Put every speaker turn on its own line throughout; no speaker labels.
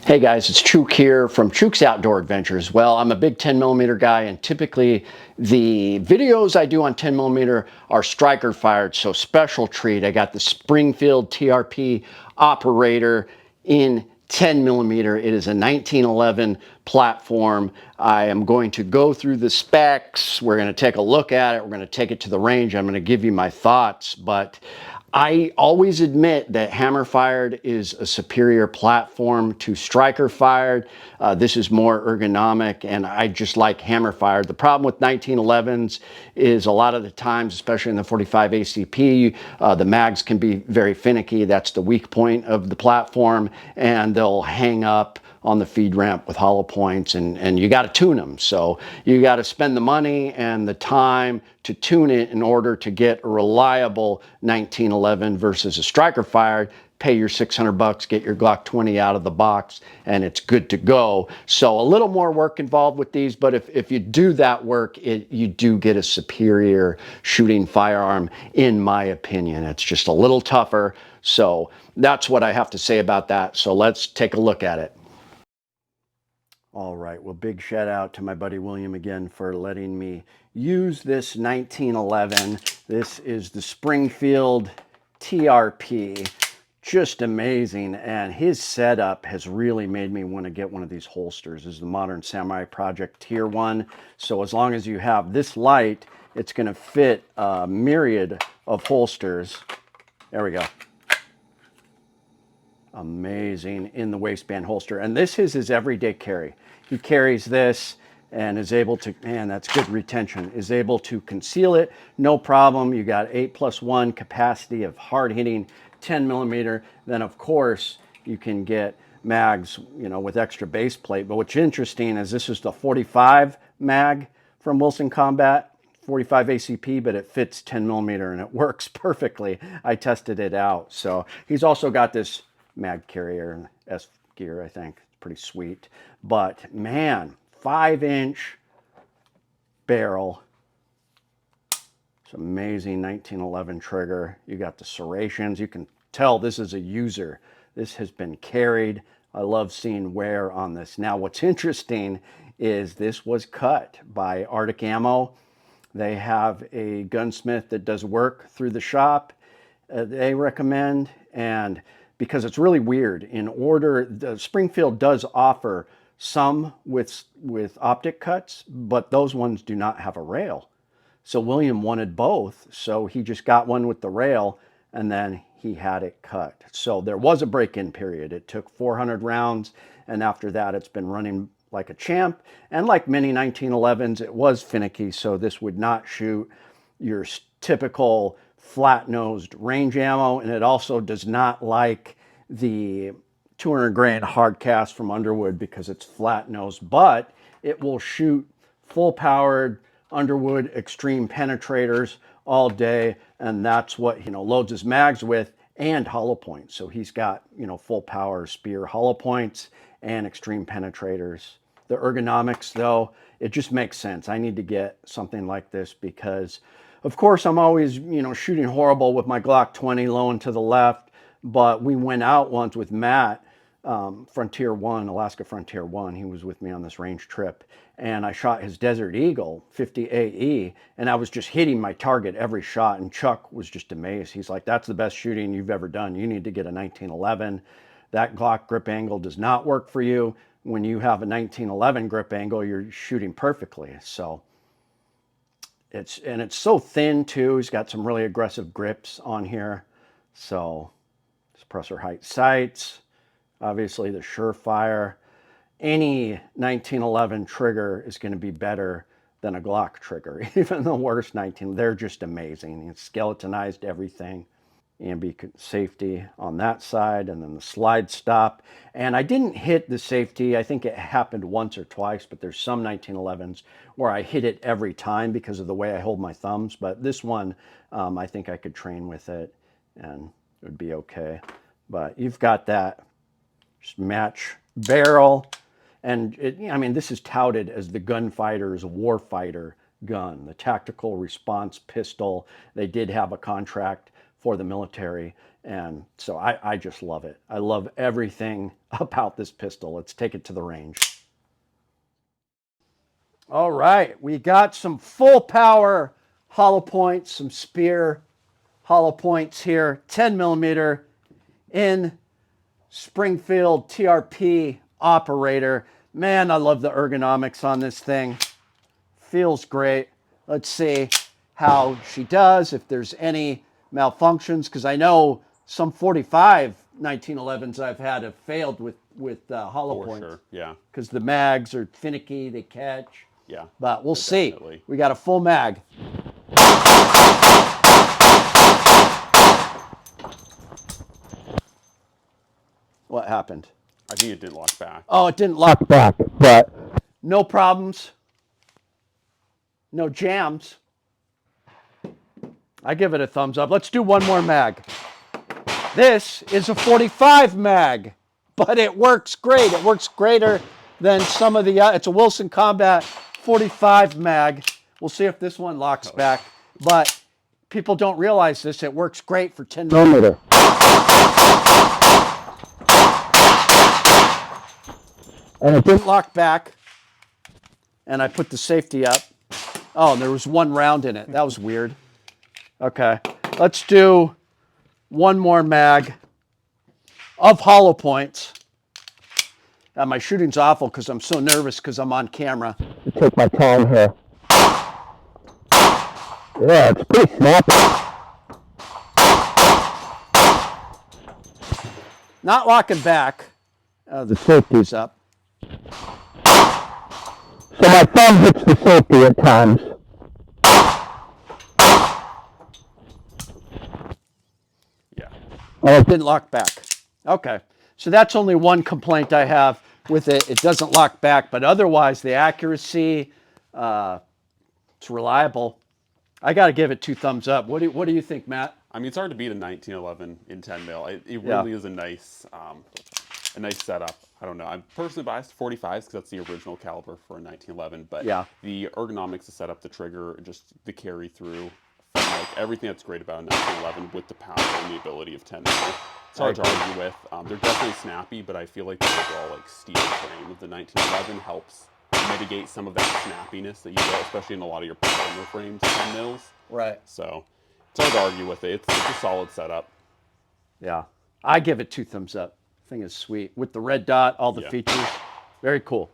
Hey guys, it's Chuke here from Chuke's Outdoor Adventures. Well, I'm a big 10mm guy, and typically the videos I do on 10mm are striker fired, so special treat. I got the Springfield TRP Operator in 10mm. It is a 1911 platform. I am going to go through the specs. We're going to take a look at it. We're going to take it to the range. I'm going to give you my thoughts, but I always admit that hammer fired is a superior platform to striker fired. This is more ergonomic, and I just like hammer fired. The problem with 1911s is a lot of the times, especially in the 45 ACP, the mags can be very finicky. That's the weak point of the platform, and they'll hang up on the feed ramp with hollow points, and you got to tune them. So you got to spend the money and the time to tune it in order to get a reliable 1911 versus a striker fired. Pay your 600 bucks, get your Glock 20 out of the box, and it's good to go. So a little more work involved with these, but if you do that work, you do get a superior shooting firearm, in my opinion. It's just a little tougher. So that's what I have to say about that. So let's take a look at it. All right, well, big shout out to my buddy William again for letting me use this 1911. This is the Springfield TRP. Just amazing, and his setup has really made me want to get one of these holsters. This is the Modern Samurai Project Tier 1. So as long as you have this light, it's going to fit a myriad of holsters. There we go. Amazing in the waistband holster, and this is his everyday carry. He carries this and is able to, man, that's good retention, is able to conceal it, no problem. You got 8+1 capacity of hard hitting 10mm. Then of course you can get mags, you know, with extra base plate. But what's interesting is this is the 45 mag from Wilson Combat, 45 ACP, but it fits 10mm and it works perfectly. I tested it out. So he's also got this mag carrier and S gear, I think. It's pretty sweet. But man, 5-inch barrel. It's amazing 1911 trigger. You got the serrations. You can tell this is a user. This has been carried. I love seeing wear on this. Now, what's interesting is this was cut by Arctic Ammo. They have a gunsmith that does work through the shop. They recommend, and because it's really weird, in order, the Springfield does offer some with optic cuts, but those ones do not have a rail. So William wanted both, so he just got one with the rail, and then he had it cut. So there was a break-in period. It took 400 rounds, and after that it's been running like a champ. And like many 1911s, it was finicky, so this would not shoot your typical flat-nosed range ammo, and it also does not like the 200 grain hard cast from Underwood because it's flat-nosed, but it will shoot full-powered Underwood extreme penetrators all day, and that's what, you know, loads his mags with, and hollow points. So he's got, you know, full power spear hollow points and extreme penetrators. The ergonomics, though, it just makes sense. I need to get something like this because, of course, I'm always, you know, shooting horrible with my Glock 20 low and to the left. But we went out once with Matt, Frontier 1, Alaska Frontier 1. He was with me on this range trip. And I shot his Desert Eagle 50 AE, and I was just hitting my target every shot. And Chuck was just amazed. He's like, that's the best shooting you've ever done. You need to get a 1911. That Glock grip angle does not work for you. When you have a 1911 grip angle, you're shooting perfectly. So it's so thin too. He's got some really aggressive grips on here. So suppressor height sights, obviously the Surefire. Any 1911 trigger is going to be better than a Glock trigger. Even the worst 19, they're just amazing. It's skeletonized everything. Ambi safety on that side, and then the slide stop. And I didn't hit the safety. I think it happened once or twice, but there's some 1911s where I hit it every time because of the way I hold my thumbs. But this one, I think I could train with it and it would be okay. But you've got that just match barrel. And I mean, this is touted as the gunfighter's warfighter gun, the tactical response pistol. They did have a contract for the military. And so I just love it. I love everything about this pistol. Let's take it to the range. All right, we got some full power hollow points, some Spear hollow points here, 10 millimeter in Springfield TRP Operator. Man, I love the ergonomics on this thing. Feels great. Let's see how she does, if there's any malfunctions, because I know some 45 1911s I've had have failed with hollow points.
Sure, yeah.
Because the mags are finicky, they catch.
Yeah.
But we'll see.
Definitely.
We got a full mag. What happened?
I think it didn't lock back.
Oh, it didn't lock back, but no problems. No jams. I give it a thumbs up. Let's do one more mag. This is a 45 mag, but it works great. It works greater than some of the, it's a Wilson Combat 45 mag. We'll see if this one locks back, but people don't realize this. It works great for 10 millimeter. And it didn't lock back. And I put the safety up. Oh, and there was one round in it. That was weird. Okay, let's do one more mag of hollow points. My shooting's awful because I'm so nervous because I'm on camera. Take my time here. Yeah, it's pretty snappy. Not locking back. The safety's up. So my thumb hits the safety at times.
Yeah.
Oh, it didn't lock back. Okay. So that's only one complaint I have with it. It doesn't lock back, but otherwise the accuracy, it's reliable. I got to give it 2 thumbs up. What do you think, Matt?
I mean, it's hard to beat a 1911 in 10 mil. It really is a nice setup. I don't know. I'm personally biased to 45s because that's the original caliber for a 1911. But
yeah,
the ergonomics to set up the trigger, just the carry through, like everything that's great about a 1911 with the power and the ability of 10 mil. It's hard to argue with. They're definitely snappy, but I feel like the overall steel frame of the 1911 helps mitigate some of that snappiness that you get, especially in a lot of your polymer frames, 10 mils.
Right.
So it's hard to argue with it. It's a solid setup.
Yeah, I give it 2 thumbs up. Thing is sweet with the red dot, all the features. Very cool.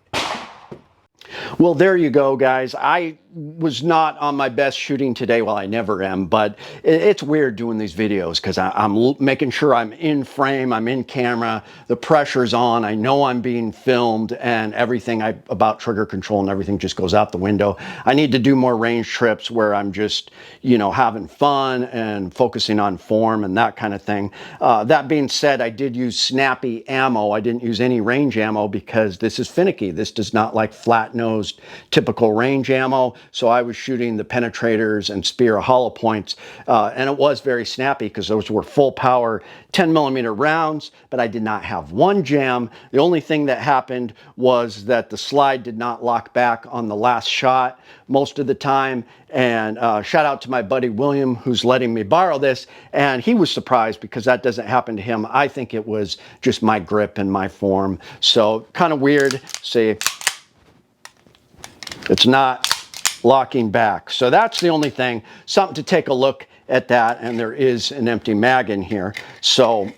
Well, there you go, guys. I was not on my best shooting today. Well, I never am, but it's weird doing these videos because I'm making sure I'm in frame, I'm in camera, the pressure's on, I know I'm being filmed, and everything about trigger control and everything just goes out the window. I need to do more range trips where I'm just, you know, having fun and focusing on form and that kind of thing. That being said, I did use snappy ammo. I didn't use any range ammo because this is finicky. This does not like flat-nosed typical range ammo. So I was shooting the penetrators and Spear hollow points, and it was very snappy because those were full power 10 millimeter rounds, but I did not have one jam. The only thing that happened was that the slide did not lock back on the last shot most of the time. And shout out to my buddy William, who's letting me borrow this, and he was surprised because that doesn't happen to him. I think it was just my grip and my form. So kind of weird. See, it's not locking back. So that's the only thing. Something to take a look at that. And there is an empty mag in here. So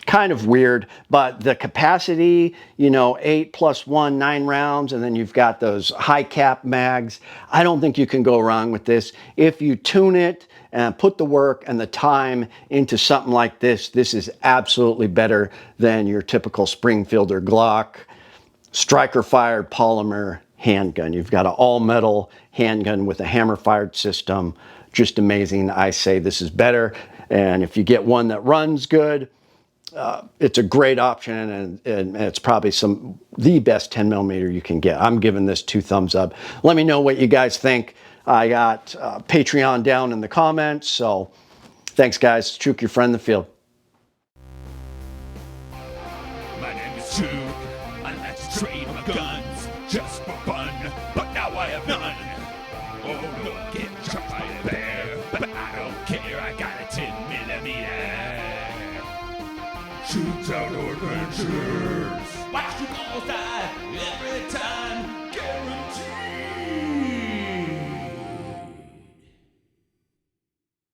kind of weird, but the capacity, you know, 8 + 1, 9 rounds, and then you've got those high cap mags. I don't think you can go wrong with this. If you tune it and put the work and the time into something like this, this is absolutely better than your typical Springfield or Glock striker fired polymer handgun. You've got an all metal handgun with a hammer fired system. Just amazing. I say this is better. And if you get one that runs good, it's a great option, and it's probably the best 10 millimeter you can get. I'm giving this 2 thumbs up. Let me know what you guys think. I got Patreon down in the comments. So thanks, guys. Chuke, your friend in the field.
My name is Chuke. I like to trade my guns just for fun, but now I have none. Oh, look, get shot by a bear, but I don't care. I got a 10 millimeter. Chuke's Outdoor Adventures. Watch Chuke almost die.